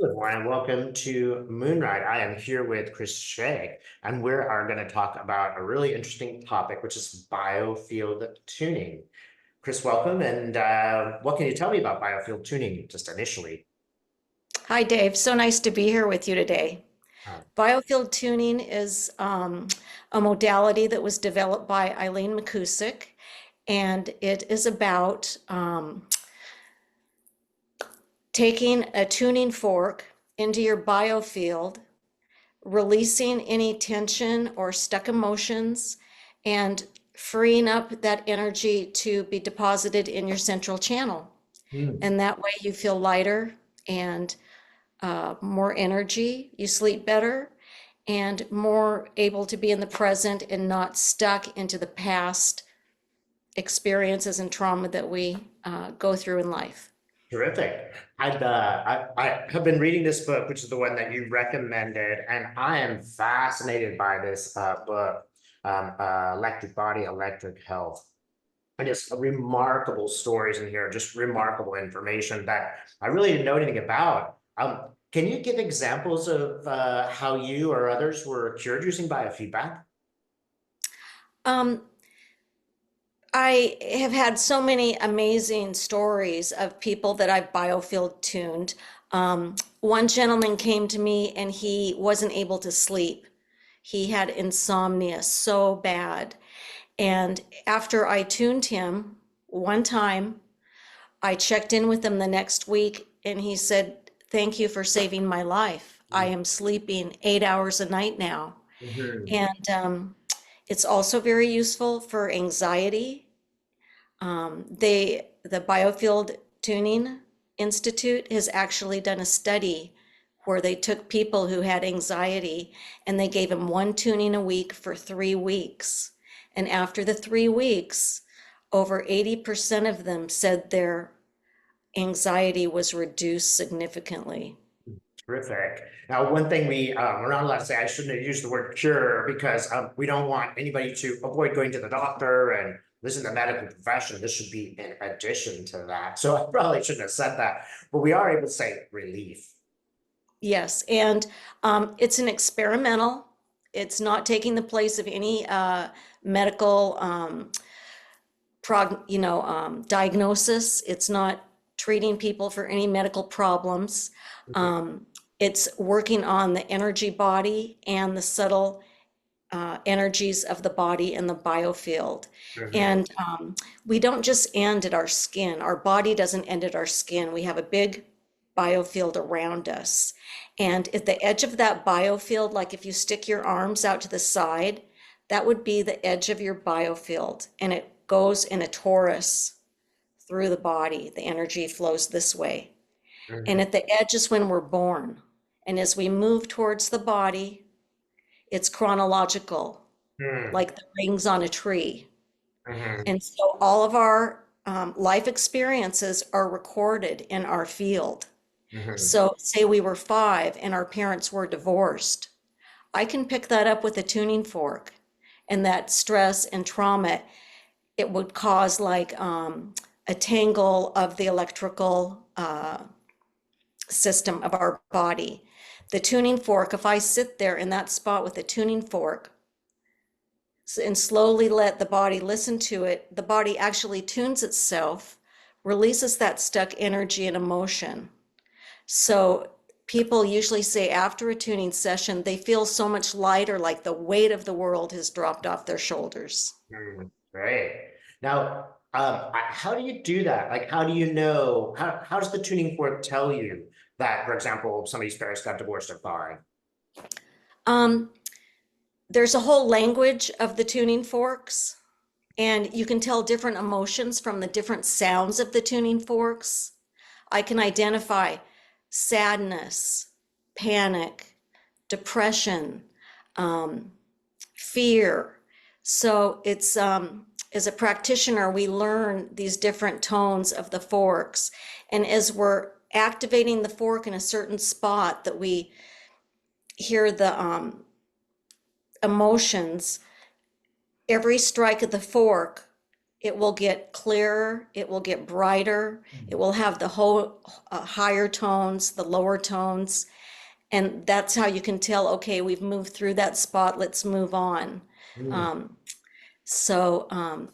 Good morning. Welcome to Moonride. I am here with Kris Shea, and we are going to talk about a really interesting topic, which is biofield tuning. Kris, welcome. And what can you tell me about biofield tuning just initially? Hi, Dave. So nice to be here with you today. Uh, Biofield tuning is a modality that was developed by Eileen McCusick, and it is about taking a tuning fork into your biofield, releasing any tension or stuck emotions, and freeing up that energy to be deposited in your central channel. hmm. And that way you feel lighter and more energy, you sleep better, and more able to be in the present and not stuck into the past experiences and trauma that we go through in life. Terrific. I have been reading this book, which is the one that you recommended, and I am fascinated by this book, Electric Body, Electric Health. And just remarkable stories in here, just remarkable information that I really didn't know anything about. Can you give examples of how you or others were cured using biofeedback? Um, I have had so many amazing stories of people that I've biofield tuned. One gentleman came to me and he wasn't able to sleep. He had insomnia so bad. And after I tuned him one time, I checked in with him the next week and he said, "Thank you for saving my life. I am sleeping 8 hours a night now." Mhm. And it's also very useful for anxiety. The Biofield Tuning Institute has actually done a study where they took people who had anxiety and they gave them one tuning a week for 3 weeks. And after the 3 weeks, over 80% of them said their anxiety was reduced significantly. Terrific. Now, one thing we're not allowed to say, I shouldn't have used the word cure because we don't want anybody to avoid going to the doctor, and this is the medical profession. This should be in addition to that. So I probably shouldn't have said that, but we are able to say relief. Yes, and it's an experimental. It's not taking the place of any medical diagnosis. It's not treating people for any medical problems. Mhm. Um, it's working on the energy body and the subtle energies of the body and the biofield. Mhm. And we don't just end at our skin. Our body doesn't end at our skin. We have a big biofield around us. And at the edge of that biofield, like if you stick your arms out to the side, that would be the edge of your biofield. And it goes in a torus through the body. The energy flows this way. And Mhm. at the edge is when we're born. And as we move towards the body, it's chronological, Mhm. like the rings on a tree. Mhm. And so all of our life experiences are recorded in our field. Mhm. So, say we were 5 and our parents were divorced. I can pick that up with a tuning fork, and that stress and trauma, it would cause like a tangle of the electrical system of our body. The tuning fork, if I sit there in that spot with a tuning fork, and slowly let the body listen to it, the body actually tunes itself, releases that stuck energy and emotion. So people usually say after a tuning session, they feel so much lighter, like the weight of the world has dropped off their shoulders. Mhm. Great. Now, how do you do that? Like, how do you know? How does the tuning fork tell you that, for example, somebody's parents got divorced at 5? Um, there's a whole language of the tuning forks, and you can tell different emotions from the different sounds of the tuning forks. I can identify sadness, panic, depression, um, fear. So it's as a practitioner, we learn these different tones of the forks, and as we're activating the fork in a certain spot that we hear the emotions, every strike of the fork It will get clearer, it will get brighter, it will have the whole higher tones, the lower tones, and that's how you can tell, okay, we've moved through that spot, let's move on. Mm. Um,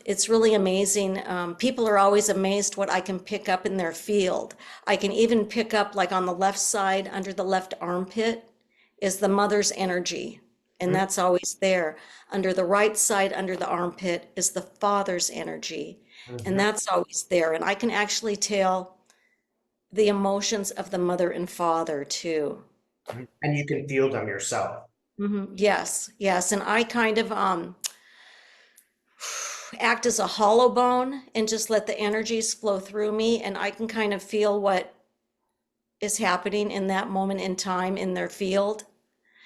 it's really amazing. People are always amazed what I can pick up in their field. I can even pick up, like on the left side, under the left armpit, is the mother's energy, and Mm. that's always there. Under the right side, under the armpit, is the father's energy, and Mhm. that's always there. And I can actually tell the emotions of the mother and father too. And you can feel them yourself. Yes, yes. And I kind of act as a hollow bone and just let the energies flow through me, and I can kind of feel what is happening in that moment in time in their field.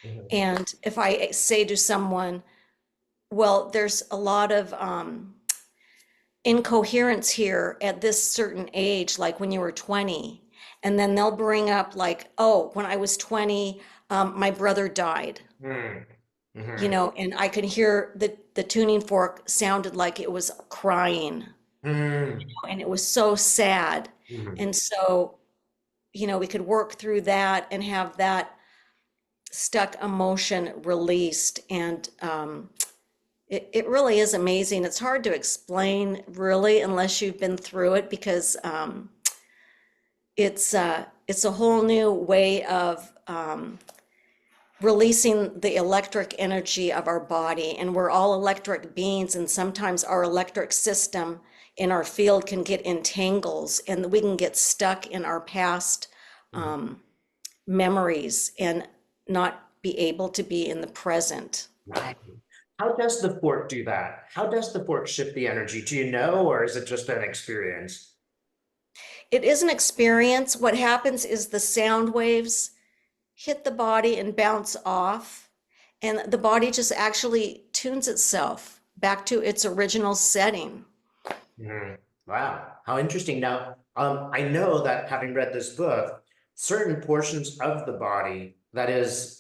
Mhm. And if I say to someone, well, there's a lot of incoherence here at this certain age, like when you were 20, and then they'll bring up like, oh, when I was 20, my brother died. Mm. You Mhm. know, and I could hear the tuning fork sounded like it was crying, Mm. and it was so sad. Mhm. And so, we could work through that and have that stuck emotion released. And it really is amazing. It's hard to explain, really, unless you've been through it, because it's a whole new way of releasing the electric energy of our body. And we're all electric beings, and sometimes our electric system in our field can get in tangles, and we can get stuck in our past Mhm. memories and not be able to be in the present. Right. How does the fork do that? How does the fork shift the energy? Do you know, or is it just an experience? It is an experience. What happens is the sound waves hit the body and bounce off, and the body just actually tunes itself back to its original setting. Mhm. Wow, how interesting. Now, I know that having read this book, certain portions of the body, that is,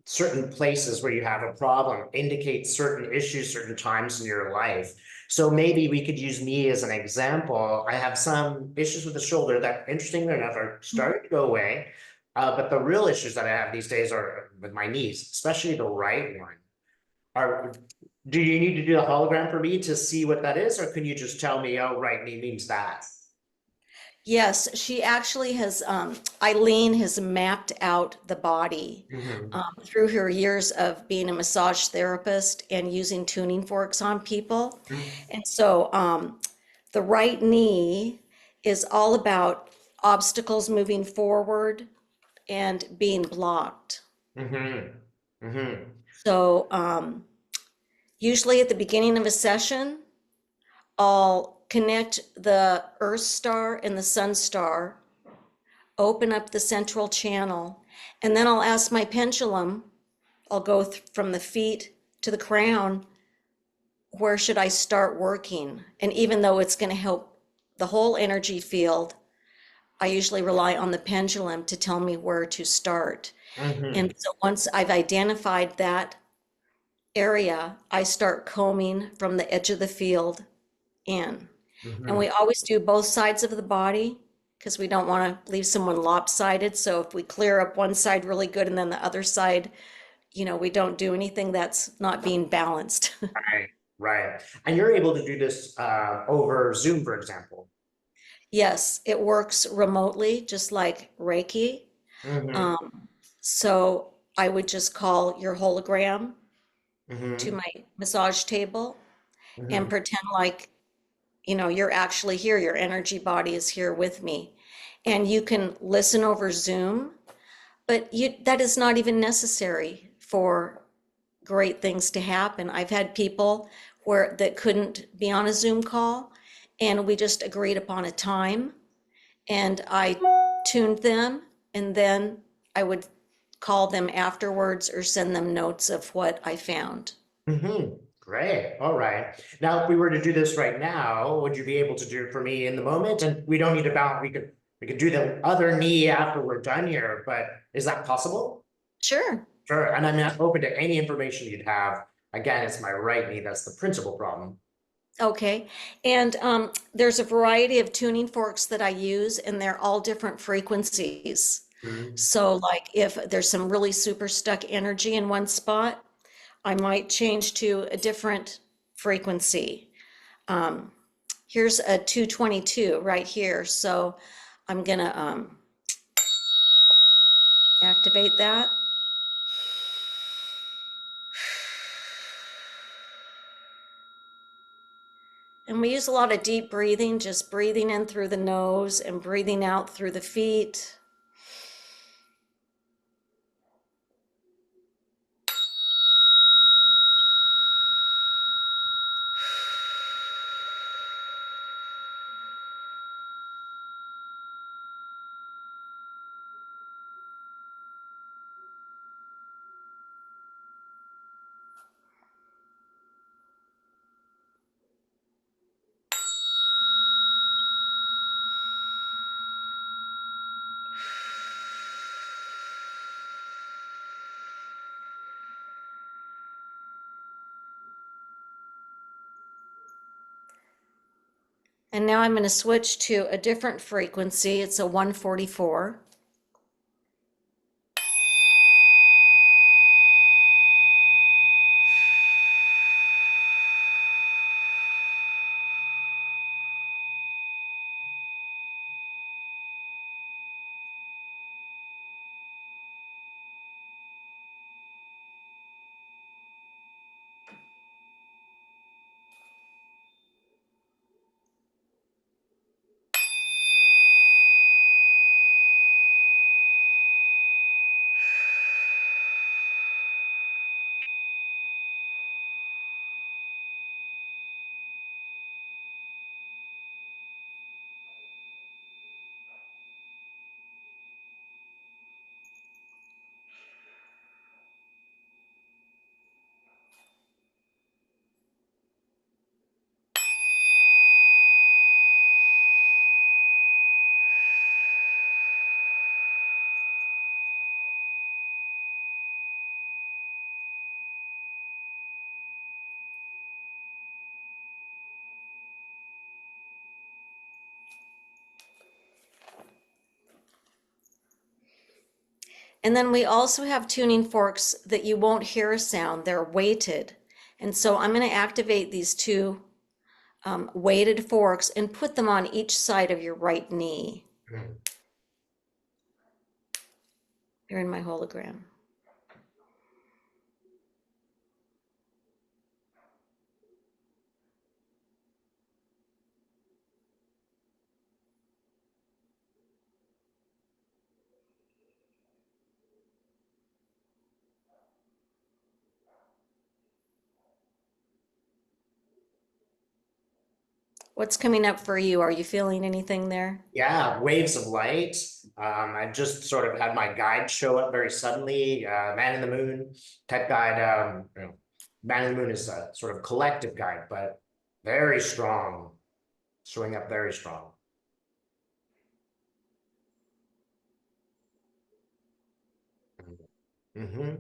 certain places where you have a problem, indicate certain issues, certain times in your life. So maybe we could use me as an example. I have some issues with the shoulder that, interestingly enough, are starting to go away. But the real issues that I have these days are with my knees, especially the right one. Are Do you need to do a hologram for me to see what that is, or can you just tell me, oh, right knee means that? Yes, she actually has, Eileen has mapped out the body Mhm. through her years of being a massage therapist and using tuning forks on people. Mhm. And so the right knee is all about obstacles moving forward and being blocked. Mhm. Mhm. So usually at the beginning of a session, I'll connect the Earth star and the Sun star, open up the central channel, and then I'll ask my pendulum, I'll go from the feet to the crown, where should I start working? And even though it's going to help the whole energy field, I usually rely on the pendulum to tell me where to start. And Mhm. so once I've identified that area, I start combing from the edge of the field in. And Mhm. we always do both sides of the body because we don't want to leave someone lopsided. So if we clear up one side really good and then the other side, we don't do anything, that's not being balanced. Right, right. And you're able to do this over Zoom, for example. Yes, it works remotely, just like Reiki. Mhm. Um, so I would just call your hologram to Mhm. my massage table and Mhm. pretend like, you're actually here. Your energy body is here with me. And you can listen over Zoom, but that is not even necessary for great things to happen. I've had people that couldn't be on a Zoom call, and we just agreed upon a time, and I tuned them, and then I would call them afterwards or send them notes of what I found. Mhm. Great. All right. Now, if we were to do this right now, would you be able to do it for me in the moment? And we don't need to balance. We could do the other knee after we're done here, but is that possible? Sure. Sure. And I'm not open to any information you'd have. Again, it's my right knee. That's the principal problem. Okay. And there's a variety of tuning forks that I use, and they're all different frequencies. Mhm. So, like, if there's some really super stuck energy in one spot, I might change to a different frequency. Um, Here's a 222 right here. So, I'm gonna activate that. And we use a lot of deep breathing, just breathing in through the nose and breathing out through the feet. And now I'm going to switch to a different frequency. It's a 144. And then we also have tuning forks that you won't hear a sound. They're weighted. And so I'm going to activate these two weighted forks and put them on each side of your right knee. Mhm. You're in my hologram. What's coming up for you? Are you feeling anything there? Yeah, waves of light. I just sort of had my guide show up very suddenly. Man in the Moon type guide. Man in the Moon is a sort of collective guide, but very strong, showing up very strong. Hmm.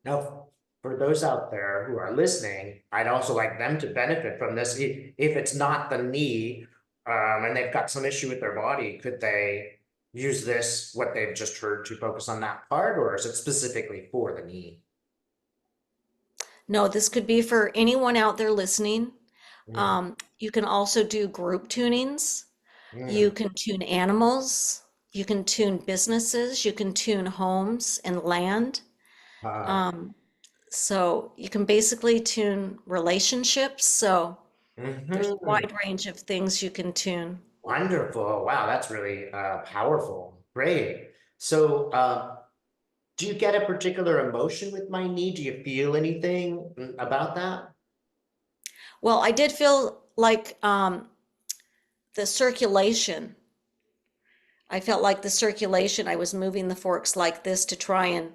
Now, for those out there who are listening, I'd also like them to benefit from this. If it's not the knee, and they've got some issue with their body, could they use this, what they've just heard, to focus on that part, or is it specifically for the knee? No, this could be for anyone out there listening. Mm, You can also do group tunings. You mm, can tune animals. You can tune businesses. You can tune homes and land. uh, Um, so you can basically tune relationships. So there's a mhm. wide range of things you can tune. Wonderful. Wow, that's really powerful. Great. So, do you get a particular emotion with my knee? Do you feel anything about that? Well, I did feel like the circulation. I felt like the circulation, I was moving the forks like this to try and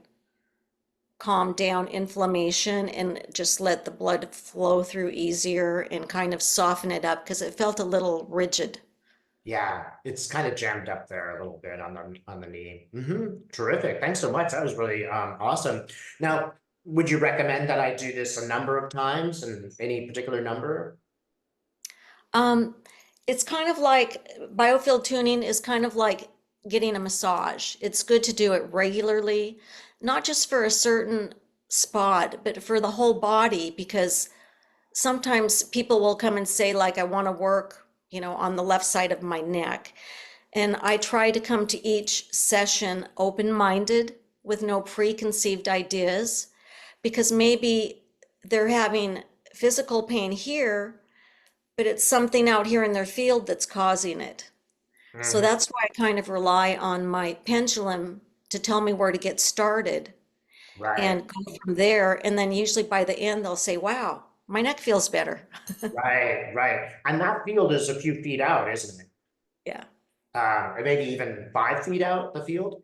calm down inflammation and just let the blood flow through easier and kind of soften it up because it felt a little rigid. Yeah, it's kind of jammed up there a little bit on the knee. Terrific. Thanks so much. That was really awesome. Now, would you recommend that I do this a number of times and any particular number? Um, it's kind of like biofield tuning is kind of like getting a massage. It's good to do it regularly, not just for a certain spot, but for the whole body, because sometimes people will come and say, like, I want to work, on the left side of my neck. And I try to come to each session open-minded with no preconceived ideas, because maybe they're having physical pain here, but it's something out here in their field that's causing it. So Mhm. that's why I kind of rely on my pendulum to tell me where to get started Right, and go from there. And then usually by the end, they'll say, wow, my neck feels better. right. And that field is a few feet out, isn't it? Yeah. Or maybe even 5 feet out the field.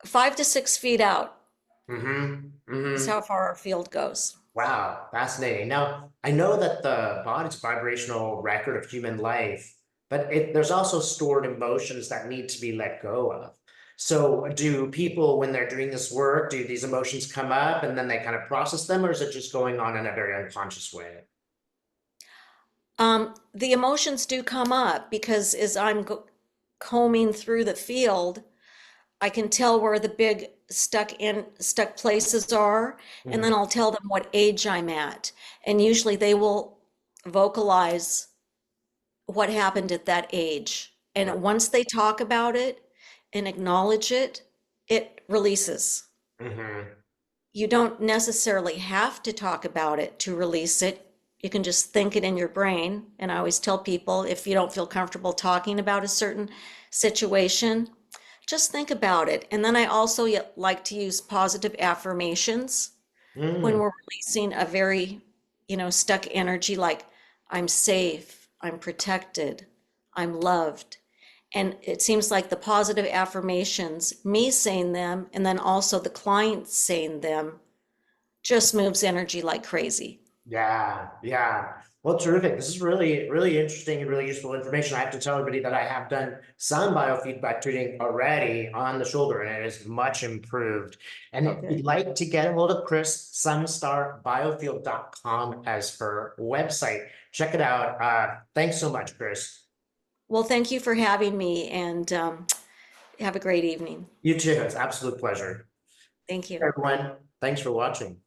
5 to 6 feet out is Mm-hmm. how far our field goes. Wow, fascinating. Now, I know that the body's a vibrational record of human life, but there's also stored emotions that need to be let go of. So, do people, when they're doing this work, do these emotions come up and then they kind of process them, or is it just going on in a very unconscious way? The emotions do come up because as I'm combing through the field, I can tell where the big stuck places are, and then Mhm. I'll tell them what age I'm at. And usually they will vocalize what happened at that age. And once they talk about it and acknowledge it, it releases. Mhm. You don't necessarily have to talk about it to release it. You can just think it in your brain. And I always tell people, if you don't feel comfortable talking about a certain situation, just think about it. And then I also like to use positive affirmations when Mm. we're releasing a very, stuck energy, like I'm safe, I'm protected, I'm loved. And it seems like the positive affirmations, me saying them, and then also the client saying them, just moves energy like crazy. Yeah. Well, terrific. This is really interesting and really useful information. I have to tell everybody that I have done some biofeedback tuning already on the shoulder, and it is much improved. And Oh, if you'd good. like to get a hold of Kris, sunstarBiofield.com as her website. Check it out. Thanks so much, Kris. Well, thank you for having me, and have a great evening. You too. It's an absolute pleasure. Thank you. Everyone, thanks for watching.